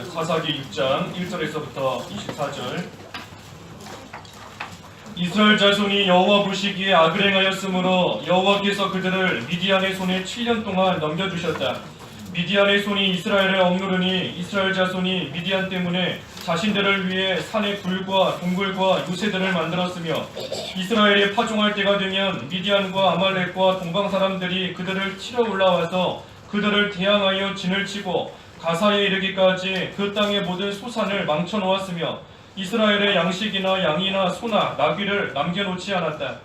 사사기 6장 1절에서부터 24절. 이스라엘 자손이 여호와 보시기에 악을 행하였으므로 여호와께서 그들을 미디안의 손에 7년 동안 넘겨주셨다. 미디안의 손이 이스라엘을 억누르니 이스라엘 자손이 미디안 때문에 자신들을 위해 산에 굴과 동굴과 요새들을 만들었으며 이스라엘이 파종할 때가 되면 미디안과 아말렉과 동방 사람들이 그들을 치러 올라와서 그들을 대항하여 진을 치고 가사에 이르기까지 그 땅의 모든 소산을 망쳐놓았으며 이스라엘의 양식이나 양이나 소나 나귀를 남겨놓지 않았다.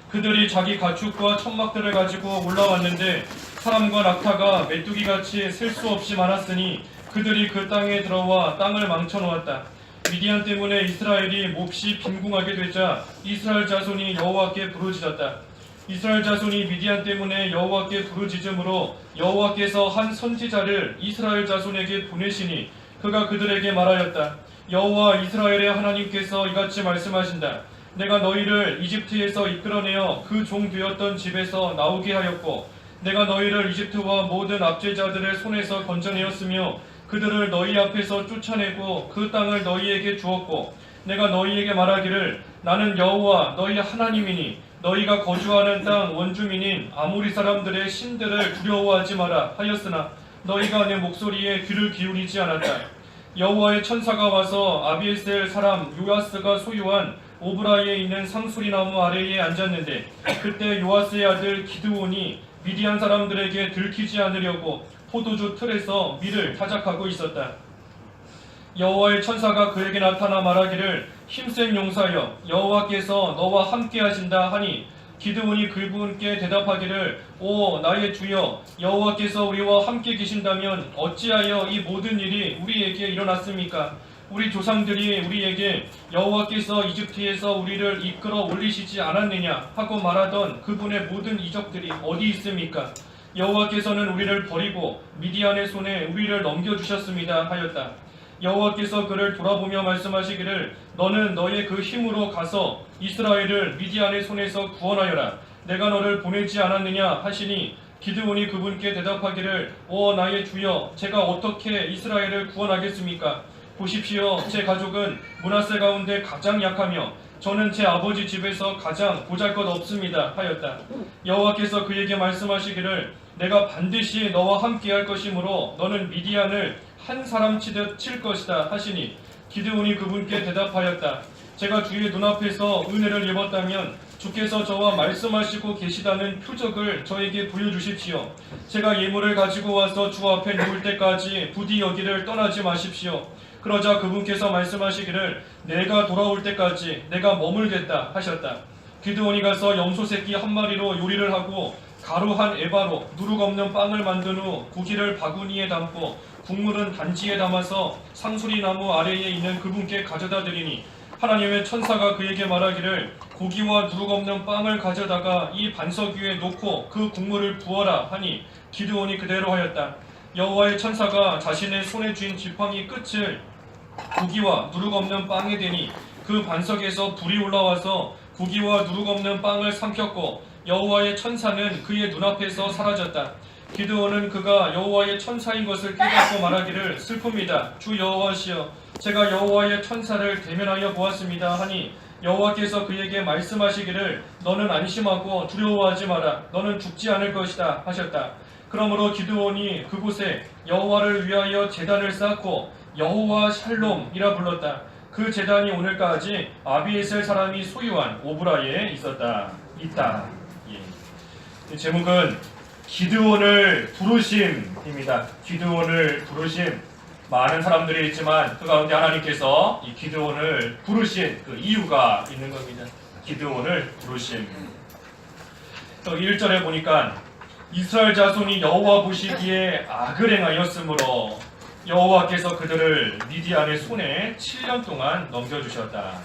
그들이 자기 가축과 천막들을 가지고 올라왔는데 사람과 낙타가 메뚜기같이 셀 수 없이 많았으니 그들이 그 땅에 들어와 땅을 망쳐놓았다. 미디안 때문에 이스라엘이 몹시 빈궁하게 되자 이스라엘 자손이 여호와께 부르짖었다. 이스라엘 자손이 미디안 때문에 여호와께 부르짖음으로 여호와께서 한 선지자를 이스라엘 자손에게 보내시니 그가 그들에게 말하였다. 여호와 이스라엘의 하나님께서 이같이 말씀하신다. 내가 너희를 이집트에서 이끌어내어 그 종 되었던 집에서 나오게 하였고 내가 너희를 이집트와 모든 압제자들의 손에서 건져내었으며 그들을 너희 앞에서 쫓아내고 그 땅을 너희에게 주었고 내가 너희에게 말하기를 나는 여호와 너희 하나님이니 너희가 거주하는 땅 원주민인 아모리 사람들의 신들을 두려워하지 마라 하였으나 너희가 내 목소리에 귀를 기울이지 않았다. 여호와의 천사가 와서 아비에셀 사람 요아스가 소유한 오브라에 있는 상수리나무 아래에 앉았는데 그때 요아스의 아들 기드온이 미디안 사람들에게 들키지 않으려고 포도주 틀에서 밀을 타작하고 있었다. 여호와의 천사가 그에게 나타나 말하기를 힘센 용사여 여호와께서 너와 함께 하신다 하니 기드온이 그분께 대답하기를 오 나의 주여 여호와께서 우리와 함께 계신다면 어찌하여 이 모든 일이 우리에게 일어났습니까? 우리 조상들이 우리에게 여호와께서 이집트에서 우리를 이끌어 올리시지 않았느냐 하고 말하던 그분의 모든 이적들이 어디 있습니까? 여호와께서는 우리를 버리고 미디안의 손에 우리를 넘겨주셨습니다 하였다. 여호와께서 그를 돌아보며 말씀하시기를 너는 너의 그 힘으로 가서 이스라엘을 미디안의 손에서 구원하여라. 내가 너를 보내지 않았느냐 하시니 기드온이 그분께 대답하기를 오 나의 주여 제가 어떻게 이스라엘을 구원하겠습니까? 보십시오 제 가족은 므낫세 가운데 가장 약하며 저는 제 아버지 집에서 가장 보잘것없습니다 하였다. 여호와께서 그에게 말씀하시기를 내가 반드시 너와 함께할 것이므로 너는 미디안을 한 사람 치듯 칠 것이다 하시니 기드온이 그분께 대답하였다. 제가 주의 눈앞에서 은혜를 입었다면 주께서 저와 말씀하시고 계시다는 표적을 저에게 보여주십시오. 제가 예물을 가지고 와서 주 앞에 놓을 때까지 부디 여기를 떠나지 마십시오. 그러자 그분께서 말씀하시기를 내가 돌아올 때까지 내가 머물겠다 하셨다. 기드온이 가서 염소 새끼 한 마리로 요리를 하고 가루 한 에바로 누룩 없는 빵을 만든 후 고기를 바구니에 담고 국물은 단지에 담아서 상수리나무 아래에 있는 그분께 가져다 드리니 하나님의 천사가 그에게 말하기를 고기와 누룩 없는 빵을 가져다가 이 반석 위에 놓고 그 국물을 부어라 하니 기드온이 그대로 하였다. 여호와의 천사가 자신의 손에 쥔 지팡이 끝을 고기와 누룩 없는 빵에 대니 그 반석에서 불이 올라와서 고기와 누룩 없는 빵을 삼켰고 여호와의 천사는 그의 눈앞에서 사라졌다. 기드온은 그가 여호와의 천사인 것을 깨닫고 말하기를 슬픕니다. 주 여호와시여 제가 여호와의 천사를 대면하여 보았습니다 하니 여호와께서 그에게 말씀하시기를 너는 안심하고 두려워하지 마라. 너는 죽지 않을 것이다 하셨다. 그러므로 기드온이 그곳에 여호와를 위하여 제단을 쌓고 여호와 샬롬이라 불렀다. 그 제단이 오늘까지 아비에셀 사람이 소유한 오브라에 있다. 제목은 기드온을 부르심입니다. 기드온을 부르심. 많은 사람들이 있지만 그 가운데 하나님께서 이 기드온을 부르신 그 이유가 있는 겁니다. 기드온을 부르심. 또 1절에 보니까 이스라엘 자손이 여호와 보시기에 악을 행하였으므로 여호와께서 그들을 미디안의 손에 7년 동안 넘겨주셨다.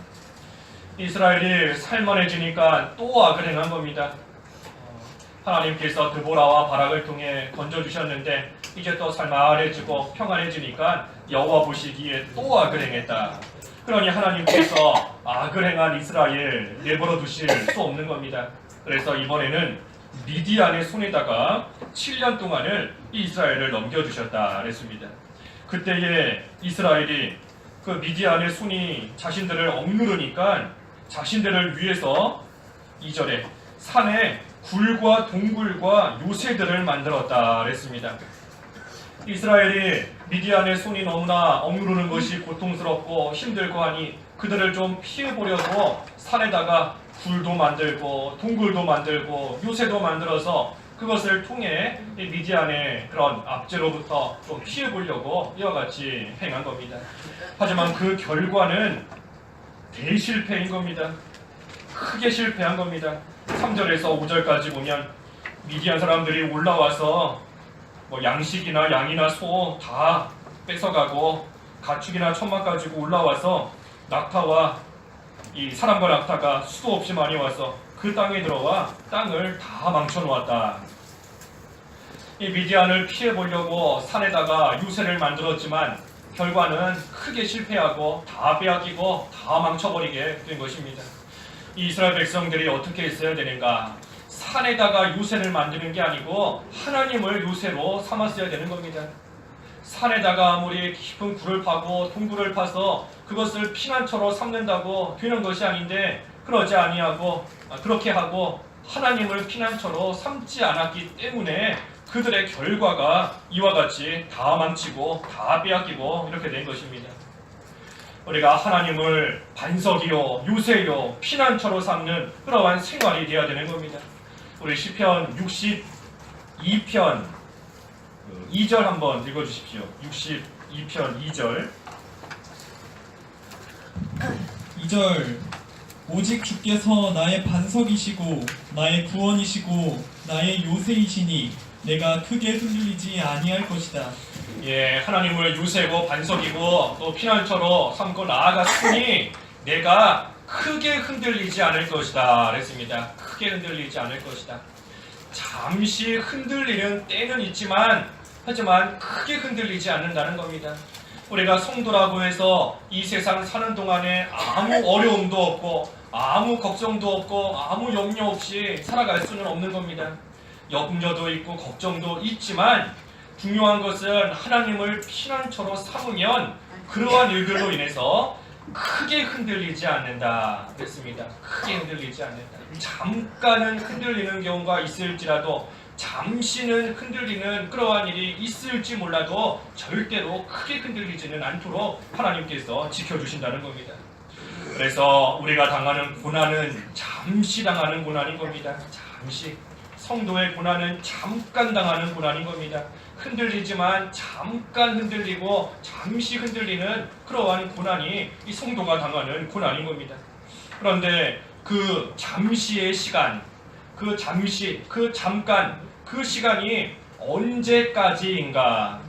이스라엘이 살만해지니까 또 악을 행한 겁니다. 하나님께서 드보라와 바락을 통해 건져주셨는데 이제 또 살만해지고 평안해지니까 여호와 보시기에 또 악을 행했다. 그러니 하나님께서 악을 행한 이스라엘 내버려 두실 수 없는 겁니다. 그래서 이번에는 미디안의 손에다가 7년 동안을 이스라엘을 넘겨주셨다 그랬습니다. 그때에 이스라엘이 그 미디안의 손이 자신들을 억누르니까 자신들을 위해서 2절에 산에 굴과 동굴과 요새들을 만들었다 그랬습니다. 이스라엘이 미디안의 손이 너무나 억누르는 것이 고통스럽고 힘들고 하니 그들을 좀 피해보려고 산에다가 굴도 만들고 동굴도 만들고 요새도 만들어서 그것을 통해 미디안의 그런 압제로부터 좀 피해보려고 이와 같이 행한 겁니다. 하지만 그 결과는 대실패인 겁니다. 크게 실패한 겁니다. 3절에서 5절까지 보면 미디안 사람들이 올라와서 양식이나 양이나 소 다 뺏어가고 가축이나 천막 가지고 올라와서 낙타와 이 사람과 낙타가 수도 없이 많이 와서 그 땅에 들어와 땅을 다 망쳐놓았다. 이 미디안을 피해보려고 산에다가 유새를 만들었지만 결과는 크게 실패하고 다 빼앗기고 다 망쳐버리게 된 것입니다. 이 이스라엘 백성들이 어떻게 했어야 되는가? 산에다가 요새를 만드는 게 아니고 하나님을 요새로 삼았어야 되는 겁니다. 산에다가 아무리 깊은 굴을 파고 동굴을 파서 그것을 피난처로 삼는다고 되는 것이 아닌데 그러지 아니하고 그렇게 하고 하나님을 피난처로 삼지 않았기 때문에 그들의 결과가 이와 같이 다 망치고 다 빼앗기고 이렇게 된 것입니다. 우리가 하나님을 반석이요 요새요 피난처로 삼는 그러한 생활이 되어야 되는 겁니다. 우리 시편 62편 2절 한번 읽어주십시오. 62편 2절 2절 오직 주께서 나의 반석이시고 나의 구원이시고 나의 요새이시니 내가 크게 흔들리지 아니할 것이다. 예, 하나님을 요새고 반석이고 또 피난처로 삼고 나아갔으니 내가 크게 흔들리지 않을 것이다 그랬습니다. 크게 흔들리지 않을 것이다. 잠시 흔들리는 때는 있지만 하지만 크게 흔들리지 않는다는 겁니다. 우리가 성도라고 해서 이 세상 사는 동안에 아무 어려움도 없고 아무 걱정도 없고 아무 염려 없이 살아갈 수는 없는 겁니다. 염려도 있고 걱정도 있지만 중요한 것은 하나님을 피난처로 삼으면 그러한 일들로 인해서 크게 흔들리지 않는다 그랬습니다. 크게 흔들리지 않는다. 잠깐은 흔들리는 경우가 있을지라도 잠시는 흔들리는 그러한 일이 있을지 몰라도 절대로 크게 흔들리지는 않도록 하나님께서 지켜주신다는 겁니다. 그래서 우리가 당하는 고난은 잠시 당하는 고난인 겁니다. 잠시. 성도의 고난은 잠깐 당하는 고난인 겁니다. 흔들리지만 잠깐 흔들리고 잠시 흔들리는 그러한 고난이 이 성도가 당하는 고난인 겁니다. 그런데 그 잠시의 시간, 그 잠시, 그 잠깐, 그 시간이 언제까지인가?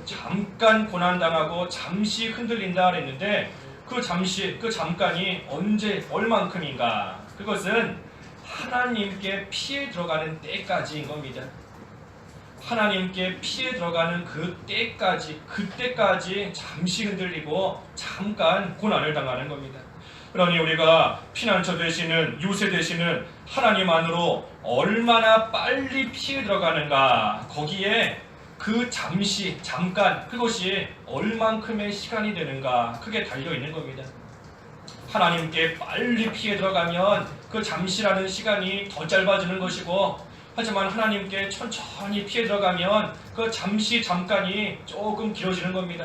잠깐 고난당하고 잠시 흔들린다 그랬는데 그 잠시, 그 잠깐이 언제, 얼만큼인가? 그것은 하나님께 피해 들어가는 때까지인 겁니다. 하나님께 피해 들어가는 그 때까지, 그때까지 잠시 흔들리고 잠깐 고난을 당하는 겁니다. 그러니 우리가 피난처 되시는 요새 되시는 하나님 안으로 얼마나 빨리 피해 들어가는가, 거기에 그 잠시, 잠깐, 그것이 얼만큼의 시간이 되는가, 그게 달려있는 겁니다. 하나님께 빨리 피해 들어가면 그 잠시라는 시간이 더 짧아지는 것이고, 하지만 하나님께 천천히 피해 들어가면 그 잠시, 잠깐이 조금 길어지는 겁니다.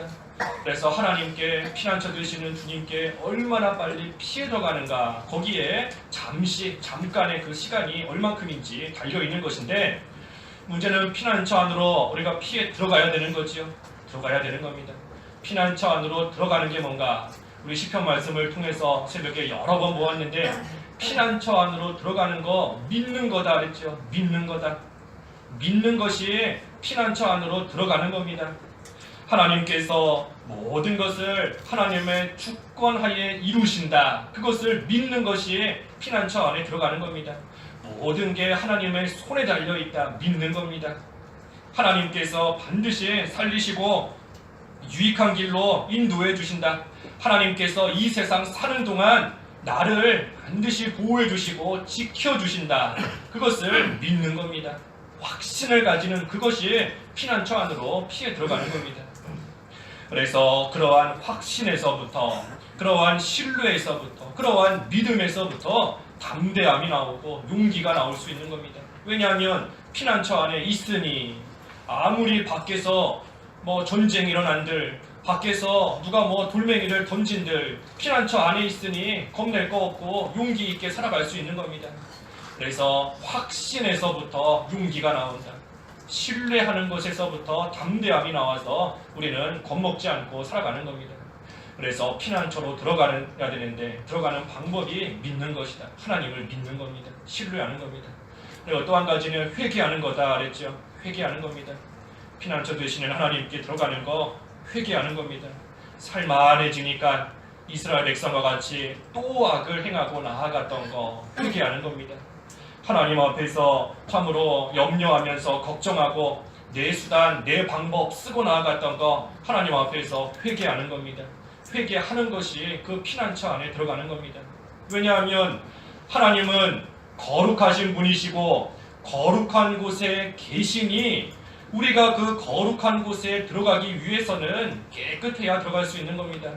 그래서 하나님께 피난처 되시는 주님께 얼마나 빨리 피해 들어가는가, 거기에 잠시, 잠깐의 그 시간이 얼만큼인지 달려있는 것인데, 문제는 피난처 안으로 우리가 피해 들어가야 되는 거지요. 들어가야 되는 겁니다. 피난처 안으로 들어가는 게 뭔가, 우리 시편 말씀을 통해서 새벽에 여러 번 보았는데 피난처 안으로 들어가는 거 믿는 거다 그랬죠. 믿는 거다. 믿는 것이 피난처 안으로 들어가는 겁니다. 하나님께서 모든 것을 하나님의 주권하에 이루신다. 그것을 믿는 것이 피난처 안에 들어가는 겁니다. 모든 게 하나님의 손에 달려있다. 믿는 겁니다. 하나님께서 반드시 살리시고 유익한 길로 인도해 주신다. 하나님께서 이 세상 사는 동안 나를 반드시 보호해 주시고 지켜 주신다. 그것을 믿는 겁니다. 확신을 가지는 그것이 피난처 안으로 피해 들어가는 겁니다. 그래서 그러한 확신에서부터, 그러한 신뢰에서부터, 그러한 믿음에서부터 담대함이 나오고 용기가 나올 수 있는 겁니다. 왜냐하면 피난처 안에 있으니, 아무리 밖에서 전쟁이 일어난들, 밖에서 누가 돌멩이를 던진들, 피난처 안에 있으니 겁낼 거 없고 용기 있게 살아갈 수 있는 겁니다. 그래서 확신에서부터 용기가 나온다. 신뢰하는 것에서부터 담대함이 나와서 우리는 겁먹지 않고 살아가는 겁니다. 그래서 피난처로 들어가야 되는데, 들어가는 방법이 믿는 것이다. 하나님을 믿는 겁니다. 신뢰하는 겁니다. 그리고 또 한 가지는 회개하는 거다 그랬죠. 회개하는 겁니다. 피난처 되시는 하나님께 들어가는 거 회개하는 겁니다. 살만해지니까 이스라엘 백성과 같이 또 악을 행하고 나아갔던 거 회개하는 겁니다. 하나님 앞에서 참으로 염려하면서 걱정하고 내 수단, 내 방법 쓰고 나아갔던 거 하나님 앞에서 회개하는 겁니다. 회개하는 것이 그 피난처 안에 들어가는 겁니다. 왜냐하면 하나님은 거룩하신 분이시고 거룩한 곳에 계시니 우리가 그 거룩한 곳에 들어가기 위해서는 깨끗해야 들어갈 수 있는 겁니다.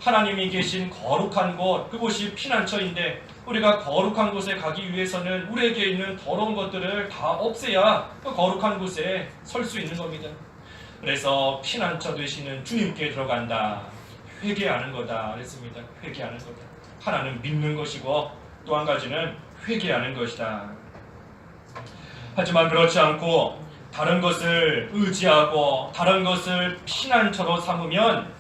하나님이 계신 거룩한 곳, 그곳이 피난처인데 우리가 거룩한 곳에 가기 위해서는 우리에게 있는 더러운 것들을 다 없애야 그 거룩한 곳에 설 수 있는 겁니다. 그래서 피난처 되시는 주님께 들어간다. 회개하는 거다 그랬습니다. 회개하는 거다. 하나는 믿는 것이고 또 한 가지는 회개하는 것이다. 하지만 그렇지 않고 다른 것을 의지하고 다른 것을 피난처로 삼으면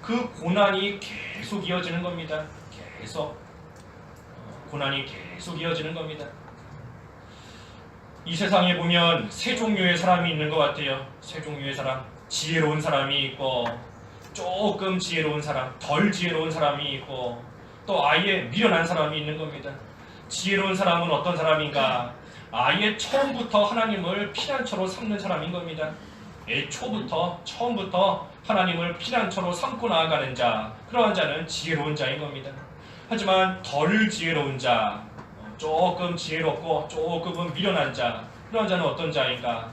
그 고난이 계속 이어지는 겁니다. 계속 고난이 계속 이어지는 겁니다. 이 세상에 보면 세 종류의 사람이 있는 것 같아요. 세 종류의 사람. 지혜로운 사람이 있고 조금 지혜로운 사람, 덜 지혜로운 사람이 있고 또 아예 미련한 사람이 있는 겁니다. 지혜로운 사람은 어떤 사람인가? 아예 처음부터 하나님을 피난처로 삼는 사람인 겁니다. 처음부터 하나님을 피난처로 삼고 나아가는 자, 그러한 자는 지혜로운 자인 겁니다. 하지만 덜 지혜로운 자, 조금 지혜롭고 조금은 미련한 자, 그러한 자는 어떤 자인가?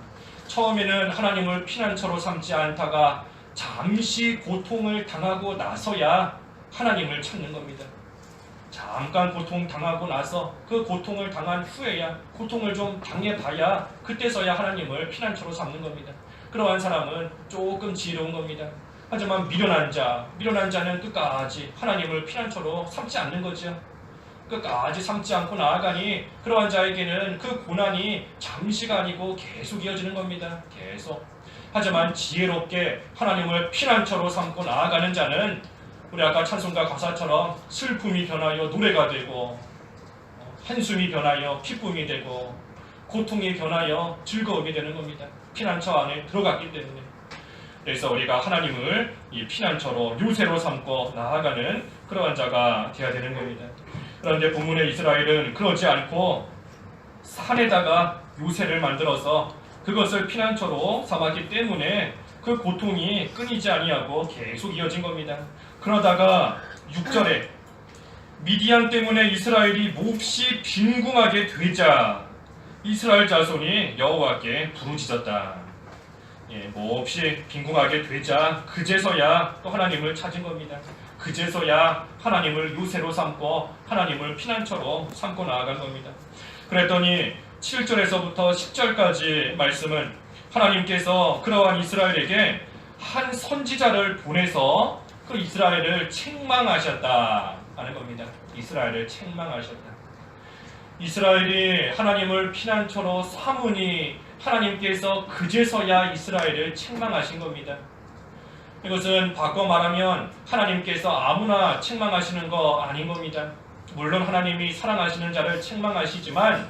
처음에는 하나님을 피난처로 삼지 않다가 잠시 고통을 당하고 나서야 하나님을 찾는 겁니다. 잠깐 고통 당하고 나서 그 고통을 당한 후에야, 고통을 좀 당해봐야 그때서야 하나님을 피난처로 삼는 겁니다. 그러한 사람은 조금 지혜로운 겁니다. 하지만 미련한 자는 끝까지 하나님을 피난처로 삼지 않는 거죠. 끝까지 삼지 않고 나아가니 그러한 자에게는 그 고난이 잠시가 아니고 계속 이어지는 겁니다. 계속. 하지만 지혜롭게 하나님을 피난처로 삼고 나아가는 자는 우리 아까 찬송가 가사처럼 슬픔이 변하여 노래가 되고 한숨이 변하여 기쁨이 되고 고통이 변하여 즐거움이 되는 겁니다. 피난처 안에 들어갔기 때문에. 그래서 우리가 하나님을 이 피난처로 요새로 삼고 나아가는 그러한 자가 되어야 되는 겁니다. 그런데 본문의 이스라엘은 그러지 않고 산에다가 요새를 만들어서 그것을 피난처로 삼았기 때문에 그 고통이 끊이지 아니하고 계속 이어진 겁니다. 그러다가 6절에 미디안 때문에 이스라엘이 몹시 빈궁하게 되자 이스라엘 자손이 여호와께 부르짖었다. 몹시 빈궁하게 되자 그제서야 또 하나님을 찾은 겁니다. 그제서야 하나님을 요새로 삼고 하나님을 피난처로 삼고 나아간 겁니다. 그랬더니 7절에서부터 10절까지 말씀은 하나님께서 그러한 이스라엘에게 한 선지자를 보내서 그 이스라엘을 책망하셨다 하는 겁니다. 이스라엘을 책망하셨다. 이스라엘이 하나님을 피난처로 삼으니 하나님께서 그제서야 이스라엘을 책망하신 겁니다. 이것은 바꿔 말하면 하나님께서 아무나 책망하시는 거 아닌 겁니다. 물론 하나님이 사랑하시는 자를 책망하시지만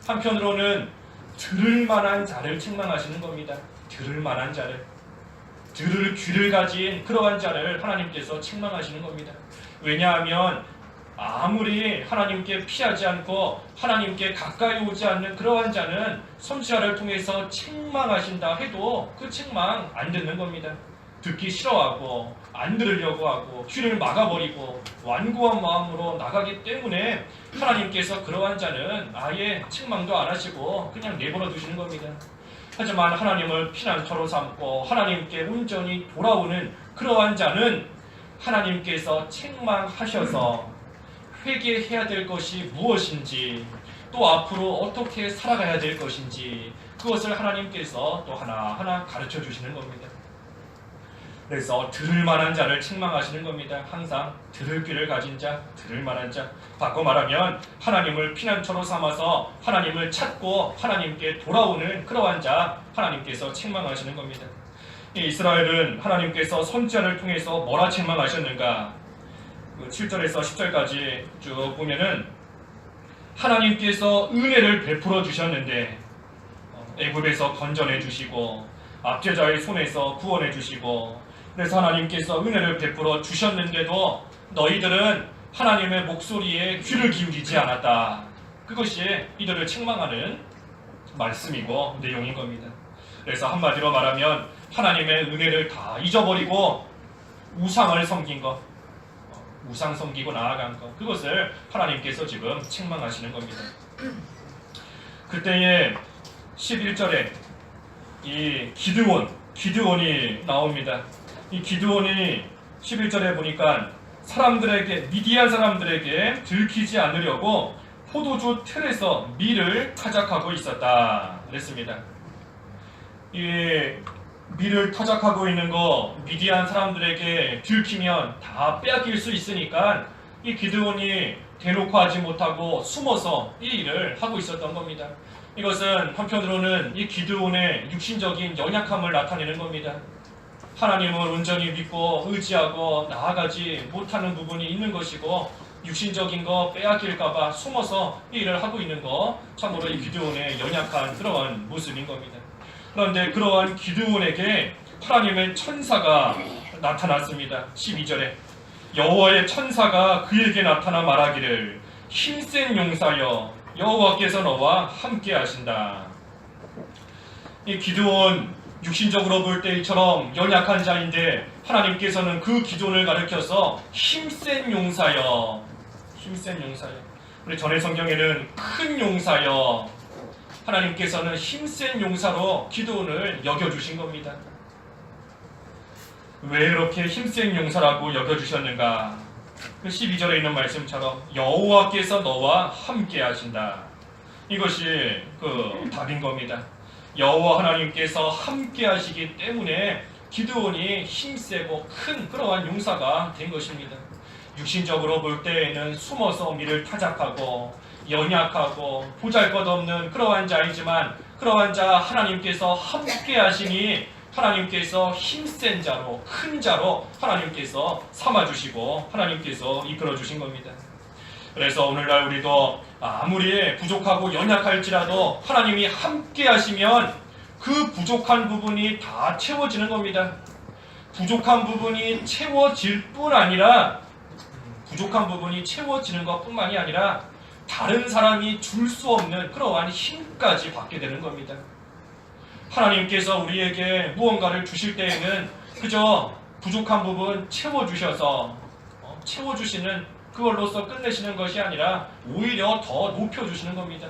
한편으로는 들을 만한 자를 책망하시는 겁니다. 들을 만한 자를. 들을 귀를 가진 그러한 자를 하나님께서 책망하시는 겁니다. 왜냐하면 아무리 하나님께 피하지 않고 하나님께 가까이 오지 않는 그러한 자는 선지자를 통해서 책망하신다 해도 그 책망 안 듣는 겁니다. 듣기 싫어하고 안 들으려고 하고 귀를 막아버리고 완고한 마음으로 나가기 때문에 하나님께서 그러한 자는 아예 책망도 안 하시고 그냥 내버려 두시는 겁니다. 하지만 하나님을 피난처로 삼고 하나님께 온전히 돌아오는 그러한 자는 하나님께서 책망하셔서 회개해야 될 것이 무엇인지, 또 앞으로 어떻게 살아가야 될 것인지, 그것을 하나님께서 또 하나하나 가르쳐 주시는 겁니다. 그래서 들을 만한 자를 책망하시는 겁니다. 항상 들을 귀를 가진 자, 들을 만한 자. 바꿔 말하면 하나님을 피난처로 삼아서 하나님을 찾고 하나님께 돌아오는 그러한 자, 하나님께서 책망하시는 겁니다. 이스라엘은 하나님께서 선지자를 통해서 뭐라 책망하셨는가? 7절에서 10절까지 쭉 보면은 하나님께서 은혜를 베풀어 주셨는데 애굽에서 건져내 주시고 압제자의 손에서 구원해 주시고, 그래서 하나님께서 은혜를 베풀어 주셨는데도 너희들은 하나님의 목소리에 귀를 기울이지 않았다. 그것이 이들을 책망하는 말씀이고 내용인 겁니다. 그래서 한마디로 말하면 하나님의 은혜를 다 잊어버리고 우상을 섬긴 것, 우상 섬기고 나아간 것, 그것을 하나님께서 지금 책망하시는 겁니다. 그때에 11절에 이 기드온이 나옵니다. 이 기드온이 11절에 보니까 사람들에게, 미디안 사람들에게 들키지 않으려고 포도주 틀에서 밀을 타작하고 있었다 그랬습니다. 이 밀을 타작하고 있는 거 미디안 사람들에게 들키면 다 빼앗길 수 있으니까 이 기드온이 대놓고 하지 못하고 숨어서 이 일을 하고 있었던 겁니다. 이것은 한편으로는 이 기드온의 육신적인 연약함을 나타내는 겁니다. 하나님을 온전히 믿고 의지하고 나아가지 못하는 부분이 있는 것이고, 육신적인 거 빼앗길까봐 숨어서 이 일을 하고 있는 거, 참으로 이 기드온의 연약한 그러한 모습인 겁니다. 그런데 그러한 기드온에게 하나님의 천사가 나타났습니다. 12절에 여호와의 천사가 그에게 나타나 말하기를 힘센 용사여 여호와께서 너와 함께 하신다. 이 기드온 육신적으로 볼 때처럼 연약한 자인데 하나님께서는 그 기드온을 가리켜서 힘센 용사여, 힘센 용사여. 우리 전에 성경에는 큰 용사여, 하나님께서는 힘센 용사로 기드온을 여겨주신 겁니다. 왜 그렇게 힘센 용사라고 여겨주셨는가? 그 12절에 있는 말씀처럼 여호와께서 너와 함께 하신다. 이것이 그 답인 겁니다. 여호와 하나님께서 함께 하시기 때문에 기드온이 힘세고 큰 그러한 용사가 된 것입니다. 육신적으로 볼 때에는 숨어서 밀을 타작하고 연약하고 보잘것없는 그러한 자이지만, 그러한 자 하나님께서 함께 하시니 하나님께서 힘센 자로, 큰 자로 하나님께서 삼아주시고 하나님께서 이끌어주신 겁니다. 그래서 오늘날 우리도 아무리 부족하고 연약할지라도 하나님이 함께 하시면 그 부족한 부분이 다 채워지는 겁니다. 부족한 부분이 채워질 뿐 아니라, 부족한 부분이 채워지는 것뿐만이 아니라 다른 사람이 줄 수 없는 그러한 힘까지 받게 되는 겁니다. 하나님께서 우리에게 무언가를 주실 때에는 그저 부족한 부분 채워주셔서 채워주시는 그걸로서 끝내시는 것이 아니라 오히려 더 높여주시는 겁니다.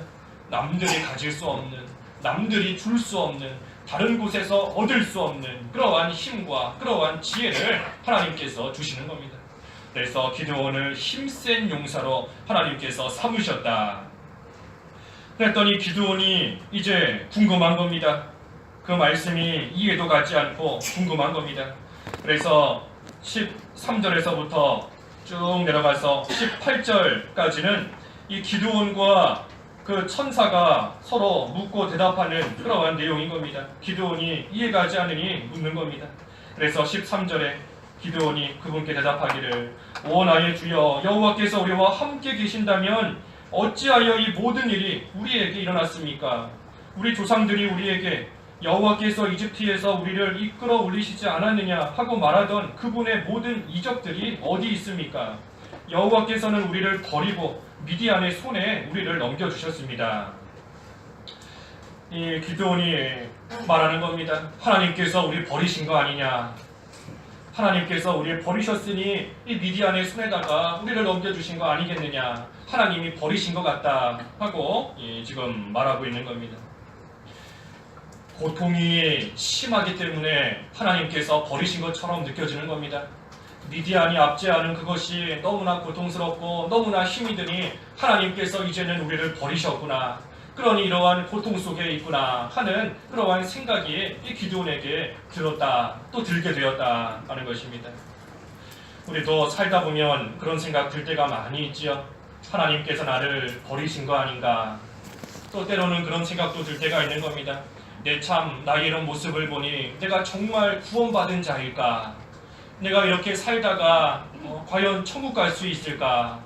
남들이 가질 수 없는, 남들이 줄 수 없는, 다른 곳에서 얻을 수 없는 그러한 힘과 그러한 지혜를 하나님께서 주시는 겁니다. 그래서 기드온을 힘센 용사로 하나님께서 삼으셨다. 그랬더니 기드온이 이제 궁금한 겁니다. 그 말씀이 이해도 가지 않고 궁금한 겁니다. 그래서 13절에서부터 쭉 내려가서 18절까지는 이 기드온과 그 천사가 서로 묻고 대답하는 그러한 내용인 겁니다. 기드온이 이해가지 않으니 묻는 겁니다. 그래서 13절에 기드온이 그분께 대답하기를 오 나의 주여 여호와께서 우리와 함께 계신다면 어찌하여 이 모든 일이 우리에게 일어났습니까? 우리 조상들이 우리에게 여호와께서 이집트에서 우리를 이끌어 올리시지 않았느냐 하고 말하던 그분의 모든 이적들이 어디 있습니까? 여호와께서는 우리를 버리고 미디안의 손에 우리를 넘겨주셨습니다. 이 기드온이 말하는 겁니다. 하나님께서 우리 버리신 거 아니냐? 하나님께서 우리를 버리셨으니 이 미디안의 손에다가 우리를 넘겨주신 거 아니겠느냐? 하나님이 버리신 것 같다 하고 지금 말하고 있는 겁니다. 고통이 심하기 때문에 하나님께서 버리신 것처럼 느껴지는 겁니다. 미디안이 압제하는 그것이 너무나 고통스럽고 너무나 힘이 드니 하나님께서 이제는 우리를 버리셨구나. 그러니 이러한 고통 속에 있구나 하는 그러한 생각이 이 기드온에게 들었다, 또 들게 되었다 하는 것입니다. 우리도 살다 보면 그런 생각 들 때가 많이 있지요. 하나님께서 나를 버리신 거 아닌가. 또 때로는 그런 생각도 들 때가 있는 겁니다. 나의 이런 모습을 보니 내가 정말 구원받은 자일까? 내가 이렇게 살다가 과연 천국 갈 수 있을까?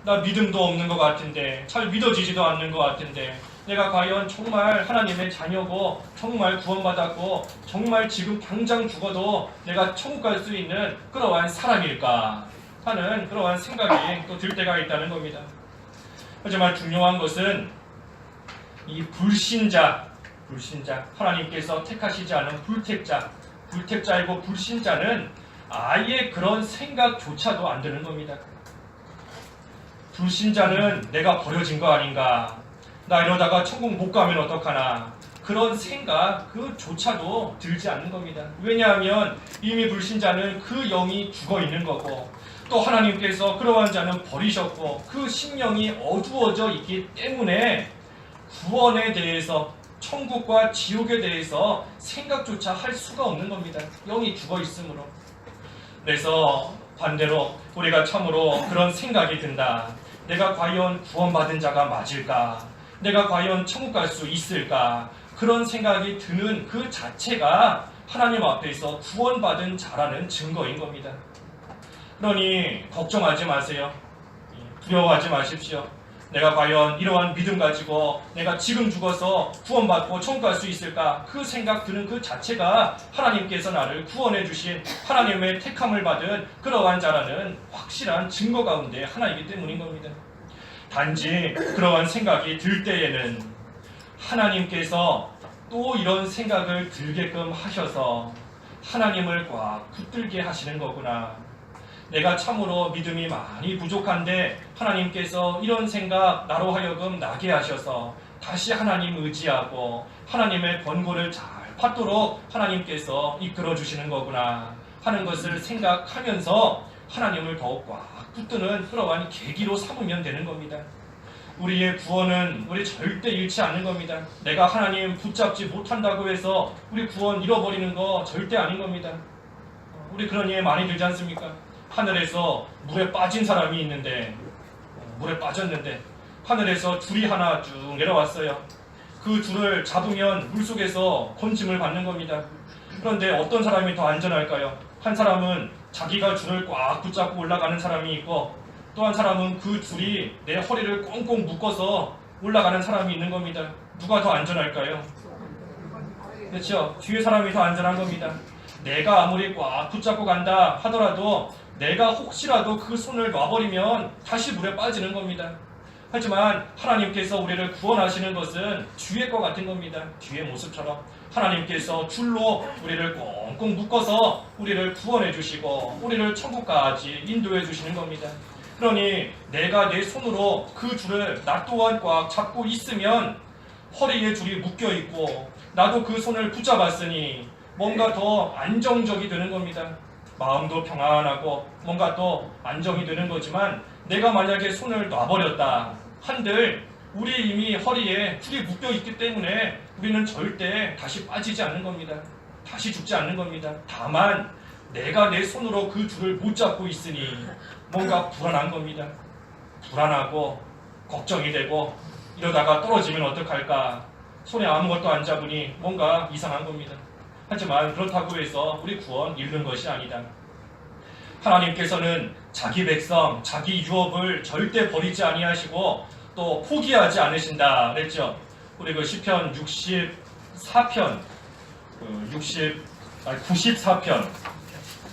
나 믿음도 없는 것 같은데, 잘 믿어지지도 않는 것 같은데, 내가 과연 정말 하나님의 자녀고 정말 구원받았고 정말 지금 당장 죽어도 내가 천국 갈 수 있는 그러한 사람일까 하는 그러한 생각이 또 들 때가 있다는 겁니다. 하지만 중요한 것은 이 불신자, 하나님께서 택하시지 않은 불택자이고 불신자는 아예 그런 생각조차도 안 드는 겁니다. 불신자는 내가 버려진 거 아닌가, 나 이러다가 천국 못 가면 어떡하나, 그런 생각 그조차도 들지 않는 겁니다. 왜냐하면 이미 불신자는 그 영이 죽어 있는 거고, 또 하나님께서 그러한 자는 버리셨고 그 심령이 어두워져 있기 때문에 구원에 대해서, 천국과 지옥에 대해서 생각조차 할 수가 없는 겁니다. 영이 죽어 있으므로. 그래서 반대로 우리가 참으로 그런 생각이 든다. 내가 과연 구원받은 자가 맞을까? 내가 과연 천국 갈 수 있을까? 그런 생각이 드는 그 자체가 하나님 앞에서 구원받은 자라는 증거인 겁니다. 그러니 걱정하지 마세요. 두려워하지 마십시오. 내가 과연 이러한 믿음 가지고 내가 지금 죽어서 구원받고 천국 갈 수 있을까? 그 생각 드는 그 자체가 하나님께서 나를 구원해 주신 하나님의 택함을 받은 그러한 자라는 확실한 증거 가운데 하나이기 때문인 겁니다. 단지 그러한 생각이 들 때에는 하나님께서 또 이런 생각을 들게끔 하셔서 하나님을 꽉 붙들게 하시는 거구나. 내가 참으로 믿음이 많이 부족한데 하나님께서 이런 생각 나로 하여금 나게 하셔서 다시 하나님 의지하고 하나님의 권고를 잘 받도록 하나님께서 이끌어 주시는 거구나 하는 것을 생각하면서 하나님을 더욱 꽉 붙드는 그러한 계기로 삼으면 되는 겁니다. 우리의 구원은 우리 절대 잃지 않는 겁니다. 내가 하나님 붙잡지 못한다고 해서 우리 구원 잃어버리는 거 절대 아닌 겁니다. 우리 그런 예에 많이 들지 않습니까? 하늘에서 물에 빠진 사람이 있는데, 물에 빠졌는데 하늘에서 줄이 하나 쭉 내려왔어요. 그 줄을 잡으면 물속에서 건짐을 받는 겁니다. 그런데 어떤 사람이 더 안전할까요? 한 사람은 자기가 줄을 꽉 붙잡고 올라가는 사람이 있고, 또 한 사람은 그 줄이 내 허리를 꽁꽁 묶어서 올라가는 사람이 있는 겁니다. 누가 더 안전할까요? 그렇죠? 뒤에 사람이 더 안전한 겁니다. 내가 아무리 꽉 붙잡고 간다 하더라도 내가 혹시라도 그 손을 놔버리면 다시 물에 빠지는 겁니다. 하지만 하나님께서 우리를 구원하시는 것은 뒤의 것 같은 겁니다. 뒤의 모습처럼 하나님께서 줄로 우리를 꽁꽁 묶어서 우리를 구원해 주시고 우리를 천국까지 인도해 주시는 겁니다. 그러니 내가 내 손으로 그 줄을 나 또한 꽉 잡고 있으면 허리에 줄이 묶여 있고 나도 그 손을 붙잡았으니 뭔가 더 안정적이 되는 겁니다. 마음도 평안하고 뭔가 또 안정이 되는 거지만, 내가 만약에 손을 놔버렸다 한들 우리 이미 허리에 줄이 묶여 있기 때문에 우리는 절대 다시 빠지지 않는 겁니다. 다시 죽지 않는 겁니다. 다만 내가 내 손으로 그 줄을 못 잡고 있으니 뭔가 불안한 겁니다. 불안하고 걱정이 되고, 이러다가 떨어지면 어떡할까, 손에 아무것도 안 잡으니 뭔가 이상한 겁니다. 하지만 그렇다고 해서 우리 구원 잃는 것이 아니다. 하나님께서는 자기 백성, 자기 유업을 절대 버리지 아니하시고 또 포기하지 않으신다 그랬죠. 우리 그 시편 94편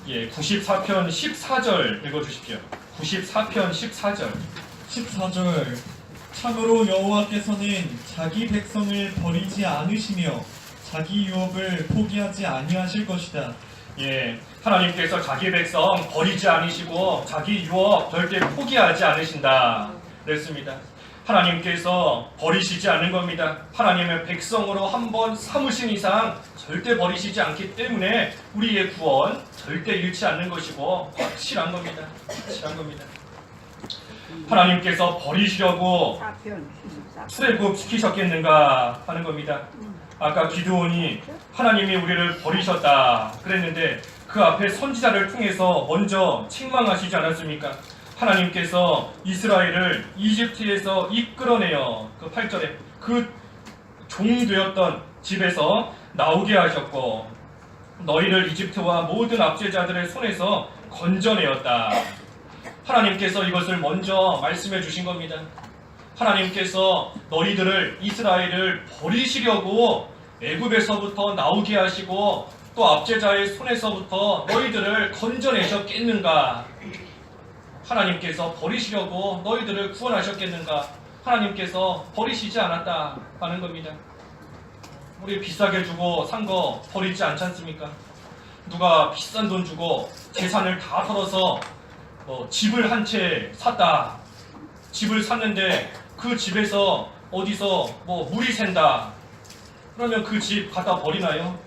94편 14절 읽어주십시오. 94편 14절. 14절. 참으로 여호와께서는 자기 백성을 버리지 않으시며 자기 유업을 포기하지 아니하실 것이다. 예, 하나님께서 자기 백성 버리지 않으시고 자기 유업 절대 포기하지 않으신다 그랬습니다. 하나님께서 버리시지 않는 겁니다. 하나님의 백성으로 한번 삼으신 이상 절대 버리시지 않기 때문에 우리의 구원 절대 잃지 않는 것이고 확실한 겁니다. 확실한 겁니다. 하나님께서 버리시려고 출애굽시키셨겠는가 하는 겁니다. 아까 기드온이 하나님이 우리를 버리셨다 그랬는데 그 앞에 선지자를 통해서 먼저 책망하시지 않았습니까? 하나님께서 이스라엘을 이집트에서 이끌어내어 그 8절에 그 종되었던 집에서 나오게 하셨고 너희를 이집트와 모든 압제자들의 손에서 건져내었다. 하나님께서 이것을 먼저 말씀해 주신 겁니다. 하나님께서 너희들을 이스라엘을 버리시려고 애굽에서부터 나오게 하시고 또 압제자의 손에서부터 너희들을 건져내셨겠는가? 하나님께서 버리시려고 너희들을 구원하셨겠는가? 하나님께서 버리시지 않았다 하는 겁니다. 우리 비싸게 주고 산 거 버리지 않지 않습니까? 누가 비싼 돈 주고 재산을 다 털어서 집을 한 채 샀다. 집을 샀는데 그 집에서 어디서 물이 샌다. 그러면 그 집 갖다 버리나요?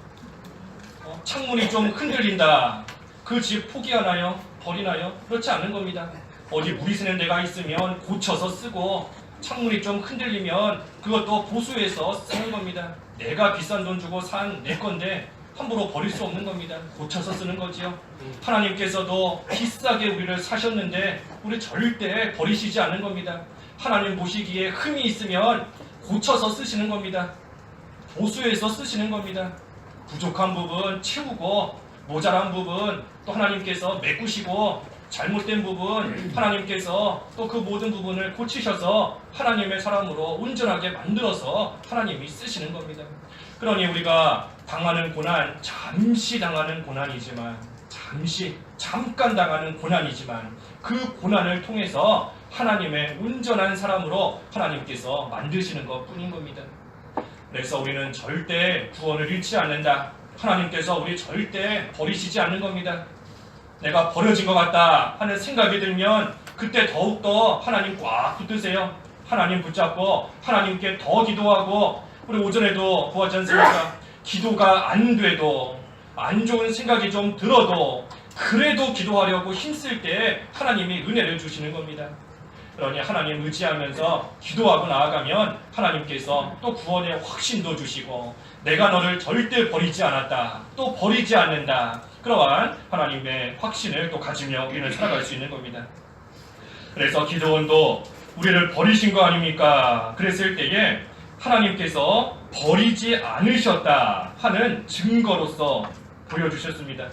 창문이 좀 흔들린다. 그 집 포기하나요? 버리나요? 그렇지 않은 겁니다. 어디 물이 새는 데가 있으면 고쳐서 쓰고 창문이 좀 흔들리면 그것도 보수해서 쓰는 겁니다. 내가 비싼 돈 주고 산 내 건데 함부로 버릴 수 없는 겁니다. 고쳐서 쓰는 거지요. 하나님께서도 비싸게 우리를 사셨는데 우리 절대 버리시지 않는 겁니다. 하나님 보시기에 흠이 있으면 고쳐서 쓰시는 겁니다. 보수해서 쓰시는 겁니다. 부족한 부분 채우고 모자란 부분 또 하나님께서 메꾸시고 잘못된 부분 하나님께서 또 그 모든 부분을 고치셔서 하나님의 사람으로 온전하게 만들어서 하나님이 쓰시는 겁니다. 그러니 우리가 당하는 고난, 잠시 당하는 고난이지만 잠깐 당하는 고난이지만 그 고난을 통해서 하나님의 온전한 사람으로 하나님께서 만드시는 것 뿐인 겁니다. 그래서 우리는 절대 구원을 잃지 않는다. 하나님께서 우리 절대 버리시지 않는 겁니다. 내가 버려진 것 같다 하는 생각이 들면 그때 더욱더 하나님 꽉 붙드세요. 하나님 붙잡고 하나님께 더 기도하고 우리 오전에도 보았지 않습니까? 기도가 안 돼도 안 좋은 생각이 좀 들어도 그래도 기도하려고 힘쓸 때 하나님이 은혜를 주시는 겁니다. 그러니 하나님 의지하면서 기도하고 나아가면 하나님께서 또 구원의 확신도 주시고 내가 너를 절대 버리지 않았다. 또 버리지 않는다. 그러한 하나님의 확신을 또 가지며 우리는 살아갈 수 있는 겁니다. 그래서 기드온도 우리를 버리신 거 아닙니까? 그랬을 때에 하나님께서 버리지 않으셨다 하는 증거로서 보여주셨습니다.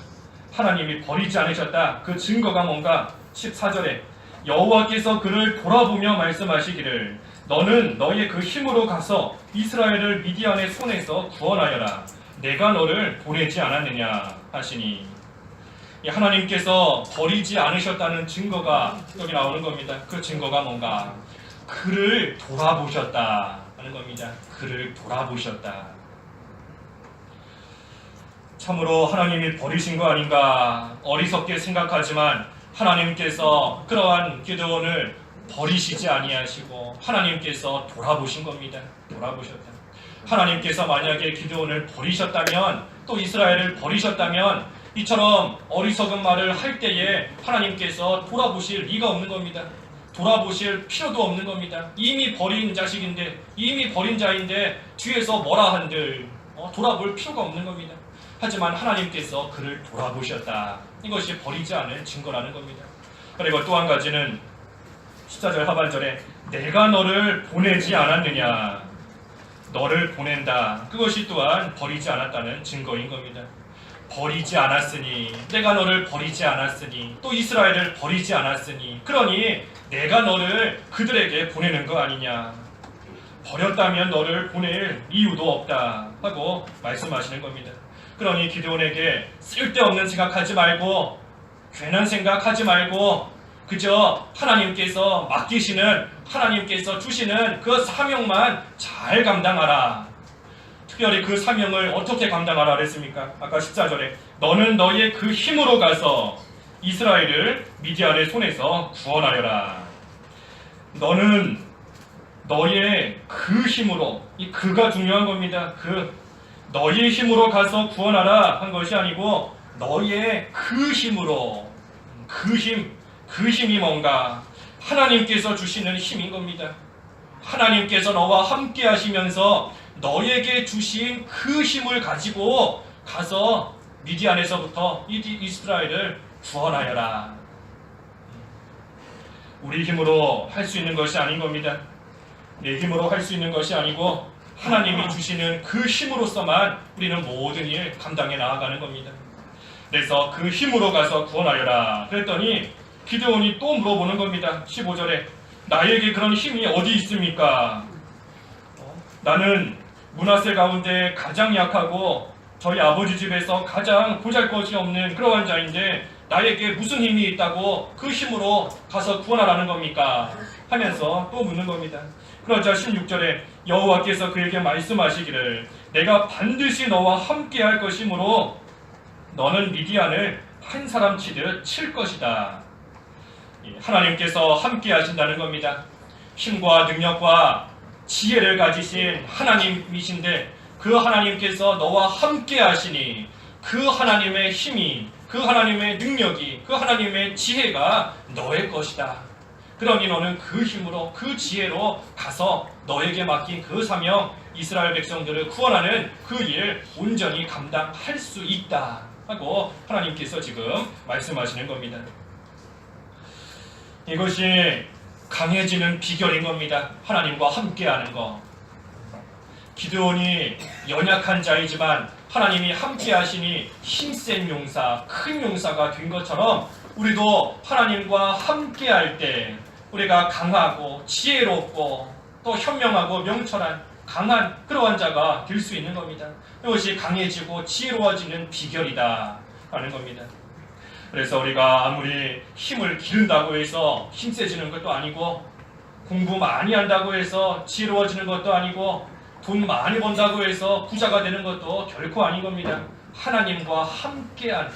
하나님이 버리지 않으셨다. 그 증거가 뭔가 14절에 여호와께서 그를 돌아보며 말씀하시기를 너는 너의 그 힘으로 가서 이스라엘을 미디안의 손에서 구원하여라. 내가 너를 보내지 않았느냐 하시니 하나님께서 버리지 않으셨다는 증거가 여기 나오는 겁니다. 그 증거가 뭔가 그를 돌아보셨다 하는 겁니다. 그를 돌아보셨다. 참으로 하나님이 버리신 거 아닌가 어리석게 생각하지만 하나님께서 그러한 기드온을 버리시지 아니하시고 하나님께서 돌아보신 겁니다. 돌아보셨다. 하나님께서 만약에 기드온을 버리셨다면 또 이스라엘을 버리셨다면 이처럼 어리석은 말을 할 때에 하나님께서 돌아보실 리가 없는 겁니다. 돌아보실 필요도 없는 겁니다. 이미 버린 자식인데 이미 버린 자인데 뒤에서 뭐라 한들 돌아볼 필요가 없는 겁니다. 하지만 하나님께서 그를 돌아보셨다. 이것이 버리지 않은 증거라는 겁니다. 그리고 또 한 가지는 14절 하반절에 내가 너를 보내지 않았느냐. 너를 보낸다. 그것이 또한 버리지 않았다는 증거인 겁니다. 버리지 않았으니 내가 너를 버리지 않았으니 또 이스라엘을 버리지 않았으니 그러니 내가 너를 그들에게 보내는 거 아니냐. 버렸다면 너를 보낼 이유도 없다 하고 말씀하시는 겁니다. 그러니 기드온에게 쓸데없는 생각하지 말고 괜한 생각하지 말고 그저 하나님께서 맡기시는 하나님께서 주시는 그 사명만 잘 감당하라. 특별히 그 사명을 어떻게 감당하라 그랬습니까? 아까 14절에 너는 너의 그 힘으로 가서 이스라엘을 미디안의 손에서 구원하여라. 너는 너의 그 힘으로, 이 그가 중요한 겁니다. 너의 힘으로 가서 구원하라 한 것이 아니고 너의 그 힘으로, 그 힘이 뭔가 하나님께서 주시는 힘인 겁니다. 하나님께서 너와 함께 하시면서 너에게 주신 그 힘을 가지고 가서 미디안에서부터 이스라엘을 구원하여라. 우리 힘으로 할 수 있는 것이 아닌 겁니다. 내 힘으로 할 수 있는 것이 아니고 하나님이 주시는 그 힘으로서만 우리는 모든 일 감당해 나아가는 겁니다. 그래서 그 힘으로 가서 구원하여라 그랬더니 기드온이 또 물어보는 겁니다. 15절에 나에게 그런 힘이 어디 있습니까? 나는 므낫세 가운데 가장 약하고 저희 아버지 집에서 가장 보잘것이 없는 그러한 자인데 나에게 무슨 힘이 있다고 그 힘으로 가서 구원하라는 겁니까? 하면서 또 묻는 겁니다. 그러자 16절에 여호와께서 그에게 말씀하시기를 내가 반드시 너와 함께 할 것이므로 너는 미디안을 한 사람 치듯 칠 것이다. 하나님께서 함께 하신다는 겁니다. 힘과 능력과 지혜를 가지신 하나님이신데 그 하나님께서 너와 함께 하시니 그 하나님의 힘이, 그 하나님의 능력이, 그 하나님의 지혜가 너의 것이다. 그러니 너는 그 힘으로, 그 지혜로 가서 너에게 맡긴 그 사명, 이스라엘 백성들을 구원하는 그 일 온전히 감당할 수 있다 하고 하나님께서 지금 말씀하시는 겁니다. 이것이 강해지는 비결인 겁니다. 하나님과 함께하는 것. 기드온이 연약한 자이지만 하나님이 함께하시니 힘센 용사, 큰 용사가 된 것처럼 우리도 하나님과 함께할 때 우리가 강하고 지혜롭고 또 현명하고 명철한 강한 그러한 자가 될 수 있는 겁니다. 이것이 강해지고 지혜로워지는 비결이다 하는 겁니다. 그래서 우리가 아무리 힘을 기른다고 해서 힘세지는 것도 아니고 공부 많이 한다고 해서 지혜로워지는 것도 아니고 돈 많이 번다고 해서 부자가 되는 것도 결코 아닌 겁니다. 하나님과 함께할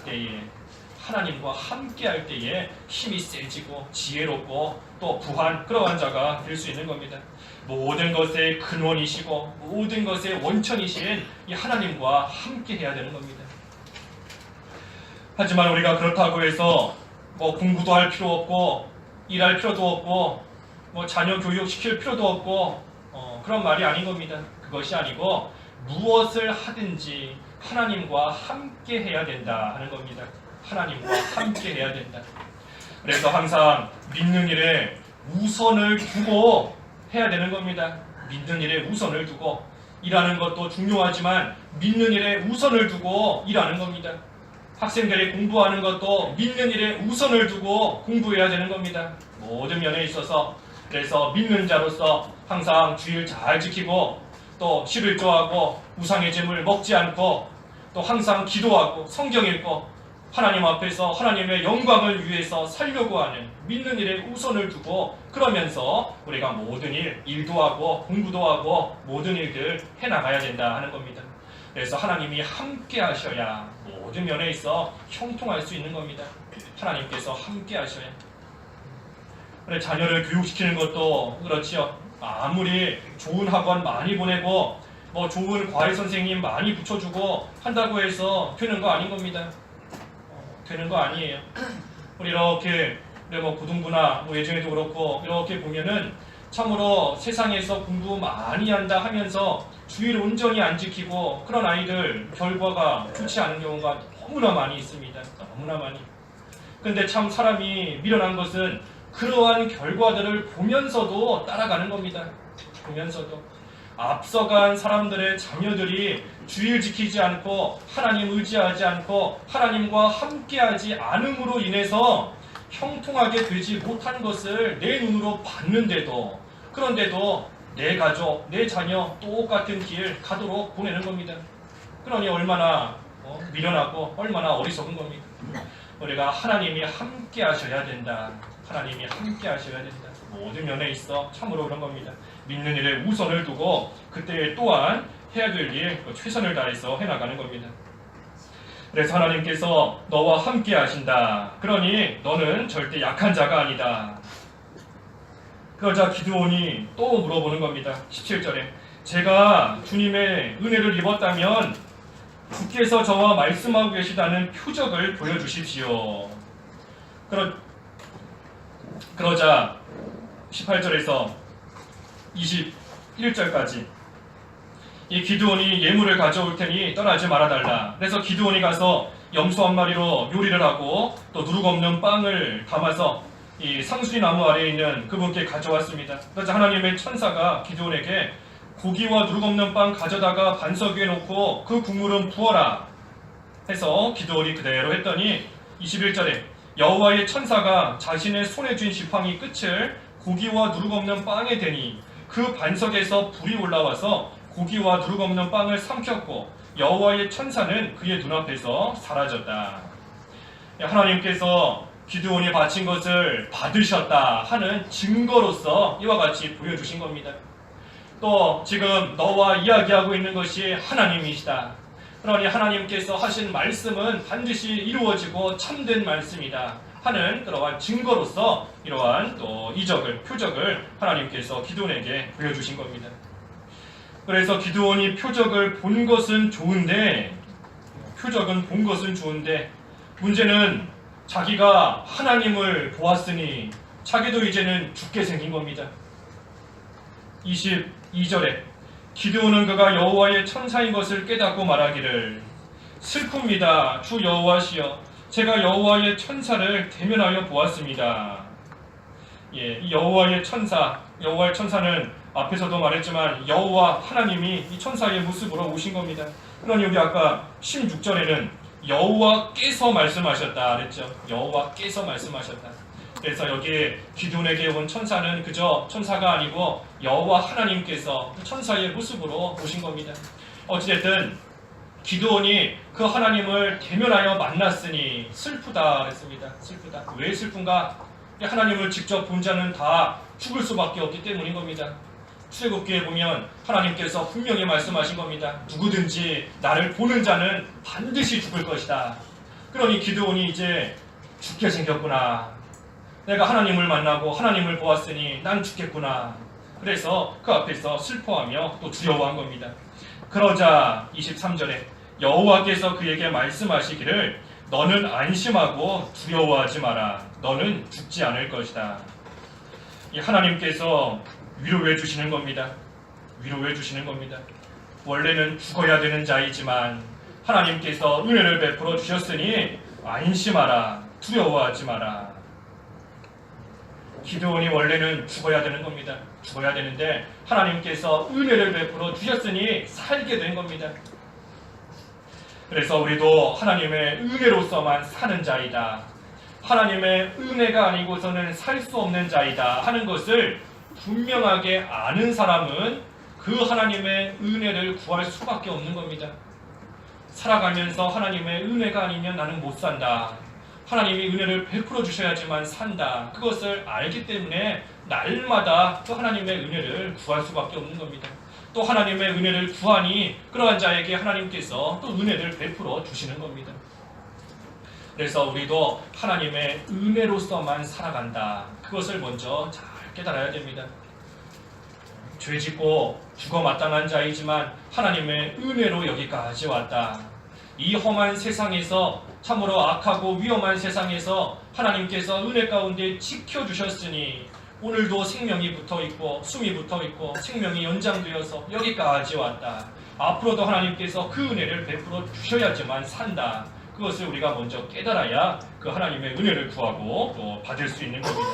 때에 힘이 세지고 지혜롭고 또 부한 그러한 자가 될 수 있는 겁니다. 모든 것의 근원이시고 모든 것의 원천이신 이 하나님과 함께 해야 되는 겁니다. 하지만 우리가 그렇다고 해서 공부도 할 필요 없고 일할 필요도 없고 자녀 교육시킬 필요도 없고 그런 말이 아닌 겁니다. 그것이 아니고 무엇을 하든지 하나님과 함께 해야 된다 하는 겁니다. 하나님과 함께 해야 된다. 그래서 항상 믿는 일에 우선을 두고 해야 되는 겁니다. 믿는 일에 우선을 두고 일하는 것도 중요하지만 믿는 일에 우선을 두고 일하는 겁니다. 학생들이 공부하는 것도 믿는 일에 우선을 두고 공부해야 되는 겁니다. 모든 면에 있어서. 그래서 믿는 자로서 항상 주일 잘 지키고 또 11조하고 우상의 재물 먹지 않고 또 항상 기도하고 성경 읽고 하나님 앞에서 하나님의 영광을 위해서 살려고 하는 믿는 일에 우선을 두고 그러면서 우리가 모든 일도 하고 공부도 하고 모든 일들 해나가야 된다 하는 겁니다. 그래서 하나님이 함께 하셔야 모든 면에 있어 형통할 수 있는 겁니다. 하나님께서 함께 하셔야. 그래, 자녀를 교육시키는 것도 그렇지요. 아무리 좋은 학원 많이 보내고 좋은 과외 선생님 많이 붙여주고 한다고 해서 되는 거 아닌 겁니다. 되는 거 아니에요. 우리 이렇게 고등부나 예전에도 그렇고 이렇게 보면은 참으로 세상에서 공부 많이 한다 하면서 주의를 온전히 안 지키고 그런 아이들 결과가 좋지 않은 경우가 너무나 많이 있습니다. 너무나 많이. 근데 참 사람이 미련한 것은 그러한 결과들을 보면서도 따라가는 겁니다. 보면서도. 앞서간 사람들의 자녀들이 주의를 지키지 않고 하나님 의지하지 않고 하나님과 함께하지 않음으로 인해서 형통하게 되지 못한 것을 내 눈으로 봤는데도 그런데도 내 가족, 내 자녀 똑같은 길 가도록 보내는 겁니다. 그러니 얼마나 미련하고 얼마나 어리석은 겁니까? 우리가 하나님이 함께 하셔야 된다. 하나님이 함께 하셔야 된다. 모든 면에 있어 참으로 그런 겁니다. 믿는 일에 우선을 두고 그때 또한 해야 될 일 최선을 다해서 해나가는 겁니다. 그래서 하나님께서 너와 함께 하신다. 그러니 너는 절대 약한 자가 아니다. 그러자 기드온이 또 물어보는 겁니다. 17절에 제가 주님의 은혜를 입었다면 주께서 저와 말씀하고 계시다는 표적을 보여주십시오. 그러자 18절에서 21절까지 이 기드온이 예물을 가져올 테니 떠나지 말아달라. 그래서 기드온이 가서 염소 한 마리로 요리를 하고 또 누룩 없는 빵을 담아서 이 상수리 나무 아래에 있는 그분께 가져왔습니다. 그래서 하나님의 천사가 기드온에게 고기와 누룩 없는 빵 가져다가 반석 위에 놓고 그 국물은 부어라 해서 기드온이 그대로 했더니 21절에 여호와의 천사가 자신의 손에 쥔 지팡이 끝을 고기와 누룩 없는 빵에 대니 그 반석에서 불이 올라와서 고기와 누룩 없는 빵을 삼켰고 여호와의 천사는 그의 눈앞에서 사라졌다. 하나님께서 기드온이 바친 것을 받으셨다 하는 증거로서 이와 같이 보여주신 겁니다. 또 지금 너와 이야기하고 있는 것이 하나님이시다. 그러니 하나님께서 하신 말씀은 반드시 이루어지고 참된 말씀이다 하는 그러한 증거로서 이러한 또 이적을, 표적을 하나님께서 기드온에게 보여주신 겁니다. 그래서 기드온이 표적을 본 것은 좋은데 문제는 자기가 하나님을 보았으니 자기도 이제는 죽게 생긴 겁니다. 22절에 기드온은 그가 여호와의 천사인 것을 깨닫고 말하기를 슬픕니다. 주 여호와시여 제가 여호와의 천사를 대면하여 보았습니다. 이 여호와의 천사는 앞에서도 말했지만 여호와 하나님이 이 천사의 모습으로 오신 겁니다. 그러니 여기 아까 16절에는 여호와께서 말씀하셨다 그랬죠. 여호와께서 말씀하셨다. 그래서 여기 기드온에게 온 천사는 그저 천사가 아니고 여호와 하나님께서 천사의 모습으로 오신 겁니다. 어찌됐든 기드온이 그 하나님을 대면하여 만났으니 슬프다 그랬습니다. 슬프다. 왜 슬픈가? 하나님을 직접 본 자는 다 죽을 수밖에 없기 때문인 겁니다. 출애굽기에 보면 하나님께서 분명히 말씀하신 겁니다. 누구든지 나를 보는 자는 반드시 죽을 것이다. 그러니 기드온이 이제 죽게 생겼구나. 내가 하나님을 만나고 하나님을 보았으니 난 죽겠구나. 그래서 그 앞에서 슬퍼하며 또 두려워한 겁니다. 그러자 23절에 여호와께서 그에게 말씀하시기를 너는 안심하고 두려워하지 마라. 너는 죽지 않을 것이다. 이 하나님께서 위로해 주시는 겁니다. 위로해 주시는 겁니다. 원래는 죽어야 되는 자이지만 하나님께서 은혜를 베풀어 주셨으니 안심하라. 두려워하지 마라. 기드온이 원래는 죽어야 되는 겁니다. 죽어야 되는데 하나님께서 은혜를 베풀어 주셨으니 살게 된 겁니다. 그래서 우리도 하나님의 은혜로서만 사는 자이다. 하나님의 은혜가 아니고서는 살 수 없는 자이다 하는 것을 분명하게 아는 사람은 그 하나님의 은혜를 구할 수밖에 없는 겁니다. 살아가면서 하나님의 은혜가 아니면 나는 못 산다. 하나님이 은혜를 베풀어 주셔야지만 산다. 그것을 알기 때문에 날마다 그 하나님의 은혜를 구할 수밖에 없는 겁니다. 또 하나님의 은혜를 구하니 그러한 자에게 하나님께서 또 은혜를 베풀어 주시는 겁니다. 그래서 우리도 하나님의 은혜로서만 살아간다. 그것을 먼저 잘 깨달아야 됩니다. 죄짓고 죽어 마땅한 자이지만 하나님의 은혜로 여기까지 왔다. 이 험한 세상에서 참으로 악하고 위험한 세상에서 하나님께서 은혜 가운데 지켜주셨으니 오늘도 생명이 붙어있고 숨이 붙어있고 생명이 연장되어서 여기까지 왔다. 앞으로도 하나님께서 그 은혜를 베풀어 주셔야지만 산다. 그것을 우리가 먼저 깨달아야 그 하나님의 은혜를 구하고 또 받을 수 있는 겁니다.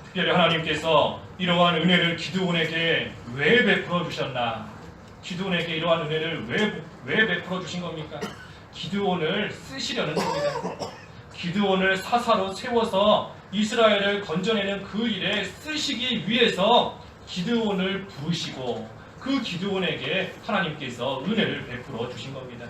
특별히 하나님께서 이러한 은혜를 기드온에게 왜 베풀어 주셨나? 기드온에게 이러한 은혜를 왜 베풀어 주신 겁니까? 기드온을 쓰시려는 겁니다. 기드온을 사사로 세워서 이스라엘을 건져내는 그 일에 쓰시기 위해서 기드온을 부르시고 그 기드온에게 하나님께서 은혜를 베풀어 주신 겁니다.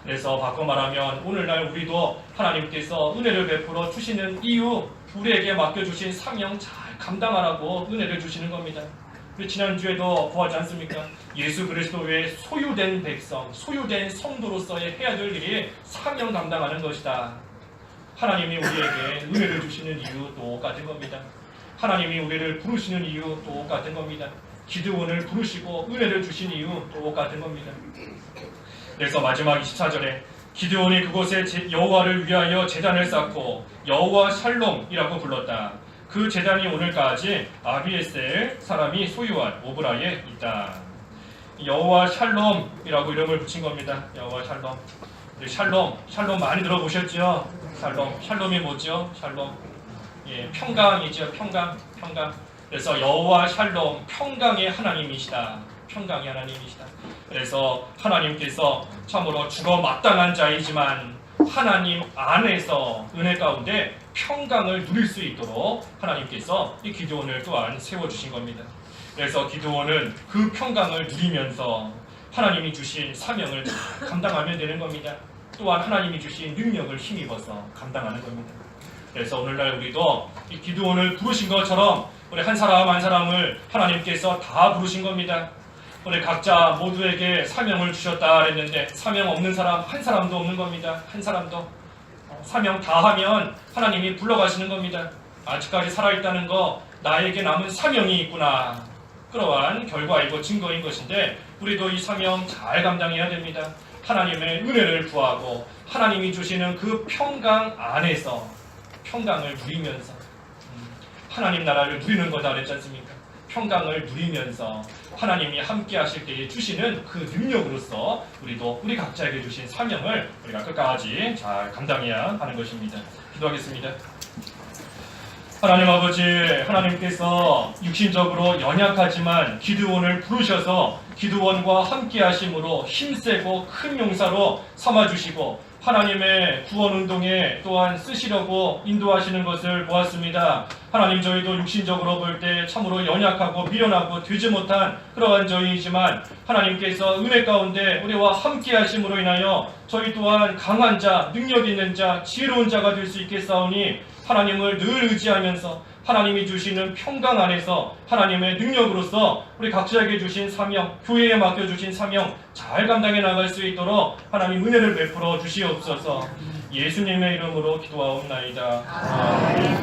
그래서 바꿔 말하면 오늘날 우리도 하나님께서 은혜를 베풀어 주시는 이유, 우리에게 맡겨주신 사명 잘 감당하라고 은혜를 주시는 겁니다. 우리 지난주에도 보았지 않습니까? 예수 그리스도의 소유된 백성, 소유된 성도로서의 해야 될 일이 사명 감당하는 것이다. 하나님이 우리에게 은혜를 주시는 이유 똑같은 겁니다. 하나님이 우리를 부르시는 이유 똑같은 겁니다. 기드온을 부르시고 은혜를 주신 이유 똑같은 겁니다. 그래서 마지막 24절에 기드온이 그곳에 여호와를 위하여 제단을 쌓고 여호와 샬롬이라고 불렀다. 그 제단이 오늘까지 아비에셀 사람이 소유한 오브라에 있다. 여호와 샬롬이라고 이름을 붙인 겁니다. 여호와 샬롬. 샬롬 많이 들어보셨죠? 샬롬이 뭐죠? 샬롬. 예, 평강이죠. 평강. 그래서 여호와 샬롬, 평강의 하나님이시다. 평강의 하나님이시다. 그래서 하나님께서 참으로 죽어 마땅한 자이지만 하나님 안에서 은혜 가운데 평강을 누릴 수 있도록 하나님께서 이 기드온을 또한 세워주신 겁니다. 그래서 기드온은 그 평강을 누리면서 하나님이 주신 사명을 감당하면 되는 겁니다. 또한 하나님이 주신 능력을 힘입어서 감당하는 겁니다. 그래서 오늘날 우리도 이 기드온을 부르신 것처럼 우리 한 사람 한 사람을 하나님께서 다 부르신 겁니다. 우리 각자 모두에게 사명을 주셨다 그랬는데 사명 없는 사람 한 사람도 없는 겁니다. 한 사람도. 사명 다 하면 하나님이 불러가시는 겁니다. 아직까지 살아있다는 거 나에게 남은 사명이 있구나. 그러한 결과이고 증거인 것인데 우리도 이 사명 잘 감당해야 됩니다. 하나님의 은혜를 구하고 하나님이 주시는 그 평강 안에서 평강을 누리면서 하나님 나라를 누리는 거다 그랬지 않습니까? 평강을 누리면서 하나님이 함께 하실 때에 주시는 그 능력으로서 우리도 우리 각자에게 주신 사명을 우리가 끝까지 잘 감당해야 하는 것입니다. 기도하겠습니다. 하나님 아버지, 하나님께서 육신적으로 연약하지만 기드온을 부르셔서 기드온과 함께 하심으로 힘세고 큰 용사로 삼아주시고 하나님의 구원운동에 또한 쓰시려고 인도하시는 것을 보았습니다. 하나님, 저희도 육신적으로 볼 때 참으로 연약하고 미련하고 되지 못한 그러한 저희이지만 하나님께서 은혜 가운데 우리와 함께 하심으로 인하여 저희 또한 강한 자, 능력 있는 자, 지혜로운 자가 될 수 있겠사오니 하나님을 늘 의지하면서 하나님이 주시는 평강 안에서 하나님의 능력으로서 우리 각자에게 주신 사명, 교회에 맡겨주신 사명 잘 감당해 나갈 수 있도록 하나님 은혜를 베풀어 주시옵소서. 예수님의 이름으로 기도하옵나이다. 아멘.